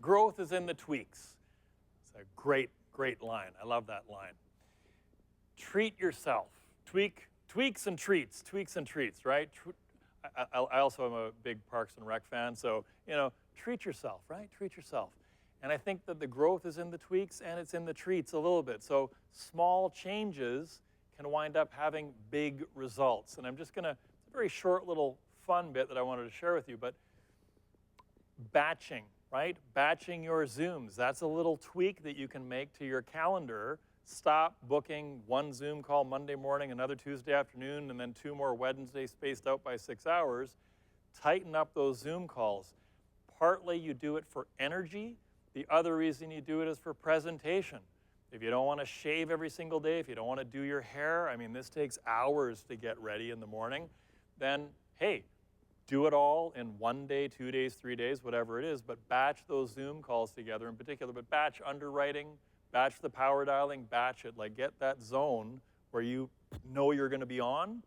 growth is in the tweaks. It's a great, great line. I love that line. Treat yourself. Tweaks and treats, right? I also am a big Parks and Rec fan, so, treat yourself, right? Treat yourself. And I think that the growth is in the tweaks and it's in the treats a little bit. So small changes can wind up having big results. And I'm just gonna, it's a very short little fun bit that I wanted to share with you, but batching, right? Batching your Zooms. That's a little tweak that you can make to your calendar. Stop booking one Zoom call Monday morning, another Tuesday afternoon, and then 2 more Wednesday spaced out by 6 hours. Tighten up those Zoom calls. Partly you do it for energy. The other reason you do it is for presentation. If you don't want to shave every single day, if you don't want to do your hair, I mean, this takes hours to get ready in the morning, then, hey, do it all in 1 day, 2 days, 3 days, whatever it is, but batch those Zoom calls together in particular, but batch underwriting, batch the power dialing, batch it. Like, get that zone where you know you're going to be on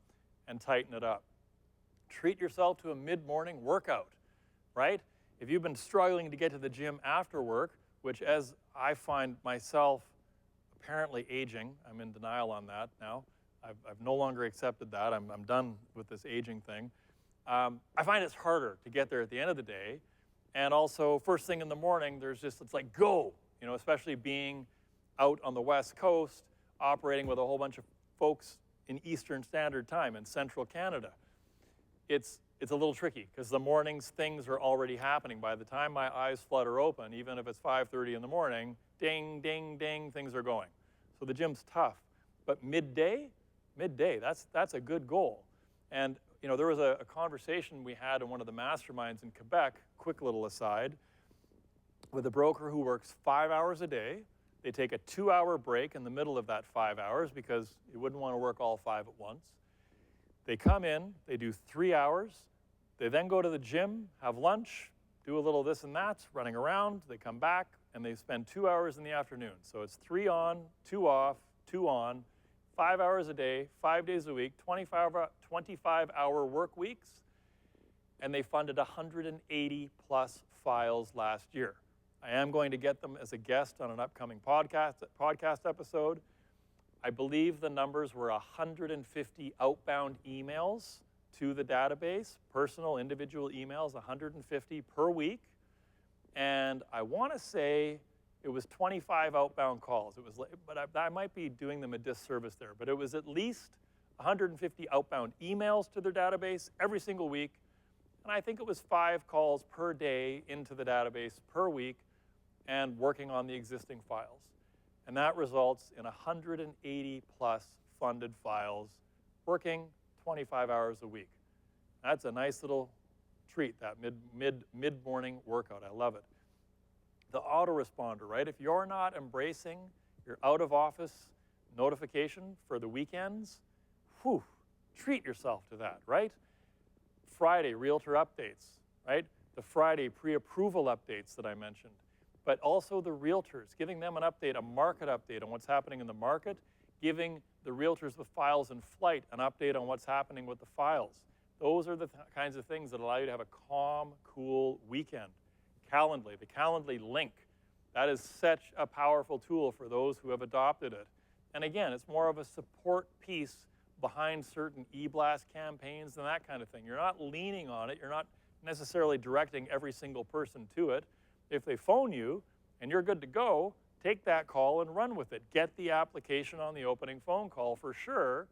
and tighten it up. Treat yourself to a mid-morning workout, right? If you've been struggling to get to the gym after work, which as I find myself apparently aging, I'm in denial on that now. I've no longer accepted that. I'm done with this aging thing. I find it's harder to get there at the end of the day. And also, first thing in the morning, it's like, go, especially being out on the West Coast, operating with a whole bunch of folks in Eastern Standard Time in Central Canada. It's a little tricky because the mornings things are already happening. By the time my eyes flutter open, even if it's 5:30 in the morning, ding, ding, ding, things are going. So the gym's tough. But midday, that's a good goal. And there was a conversation we had in one of the masterminds in Quebec, quick little aside, with a broker who works 5 hours a day. They take a 2-hour break in the middle of that 5 hours because you wouldn't want to work all 5 at once. They come in, they do 3 hours, they then go to the gym, have lunch, do a little this and that, running around, they come back, and they spend 2 hours in the afternoon. So it's 3 on, 2 off, 2 on, 5 hours a day, 5 days a week, 25-hour work weeks, and they funded 180 plus files last year. I am going to get them as a guest on an upcoming podcast episode. I believe the numbers were 150 outbound emails to the database, personal individual emails, 150 per week. And I want to say it was 25 outbound calls. But I might be doing them a disservice there. But it was at least 150 outbound emails to their database every single week. And I think it was 5 calls per day into the database per week and working on the existing files. And that results in 180 plus funded files working 25 hours a week. That's a nice little treat, that mid-morning workout. I love it. The autoresponder, right? If you're not embracing your out-of-office notification for the weekends, treat yourself to that, right? Friday, realtor updates, right? The Friday pre-approval updates that I mentioned. But also the realtors, giving them an update, a market update on what's happening in the market, giving the realtors with files in flight an update on what's happening with the files. Those are the kinds of things that allow you to have a calm, cool weekend. Calendly, the Calendly link, that is such a powerful tool for those who have adopted it. And again, it's more of a support piece behind certain e-blast campaigns and that kind of thing. You're not leaning on it. You're not necessarily directing every single person to it. If they phone you and you're good to go, take that call and run with it. Get the application on the opening phone call for sure,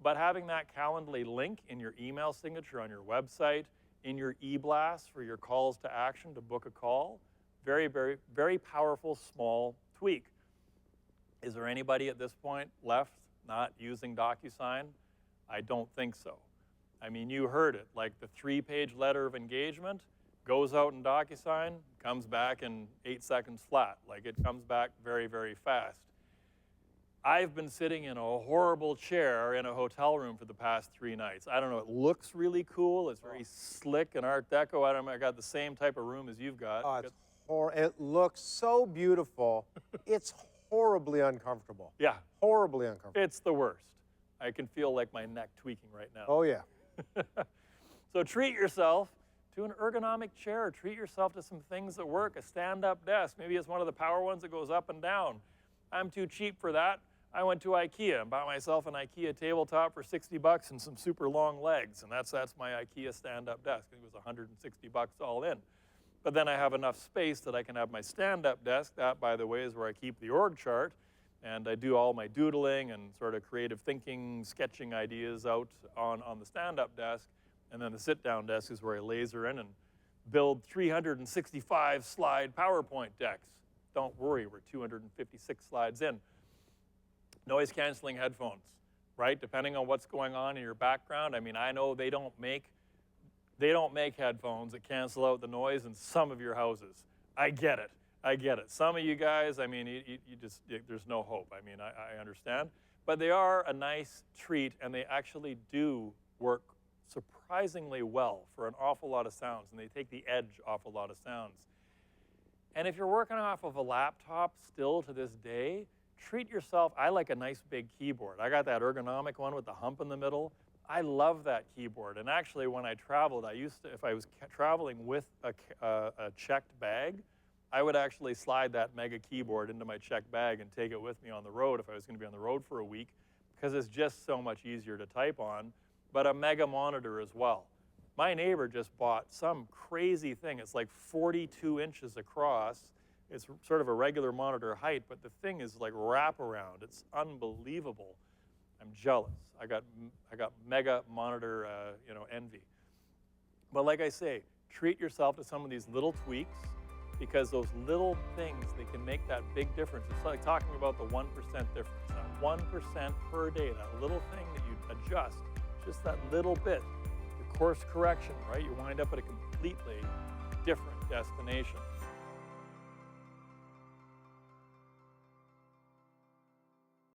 but having that Calendly link in your email signature on your website, in your e-blast for your calls to action to book a call, very, very, very powerful small tweak. Is there anybody at this point left not using DocuSign? I don't think so. I mean, you heard it, like the 3-page letter of engagement goes out in DocuSign, comes back in 8 seconds flat. Like, it comes back very, very fast. I've been sitting in a horrible chair in a hotel room for the past 3 nights. I don't know, it looks really cool. It's very slick and Art Deco. I don't know, I got the same type of room as you've got. Oh, it looks so beautiful. It's horribly uncomfortable. Yeah. Horribly uncomfortable. It's the worst. I can feel like my neck tweaking right now. Oh, yeah. So treat yourself Do an ergonomic chair. Treat yourself to some things that work. A stand-up desk. Maybe it's one of the power ones that goes up and down. I'm too cheap for that. I went to IKEA and bought myself an IKEA tabletop for 60 bucks and some super long legs, and that's my IKEA stand-up desk. I think it was 160 bucks all in. But then I have enough space that I can have my stand-up desk. That, by the way, is where I keep the org chart, and I do all my doodling and sort of creative thinking, sketching ideas out on the stand-up desk. And then the sit-down desk is where I laser in and build 365 slide PowerPoint decks. Don't worry, we're 256 slides in. Noise canceling headphones, right? Depending on what's going on in your background. I mean, I know they don't make headphones that cancel out the noise in some of your houses. I get it. I get it. Some of you guys, I mean, there's no hope. I mean, I understand. But they are a nice treat, and they actually do work surprisingly well for an awful lot of sounds, and they take the edge off a lot of sounds. And if you're working off of a laptop still to this day, treat yourself. I like a nice big keyboard. I got that ergonomic one with the hump in the middle. I love that keyboard. And actually, when I traveled, if I was traveling with a checked bag, I would actually slide that mega keyboard into my checked bag and take it with me on the road if I was going to be on the road for a week, because it's just so much easier to type on. But a mega monitor as well. My neighbor just bought some crazy thing. It's like 42 inches across. It's sort of a regular monitor height, but the thing is like wraparound. It's unbelievable. I'm jealous. I got mega monitor, envy. But like I say, treat yourself to some of these little tweaks, because those little things, they can make that big difference. It's like talking about the 1% difference. That 1% per day, that little thing that you adjust, just that little bit, the course correction, right? You wind up at a completely different destination.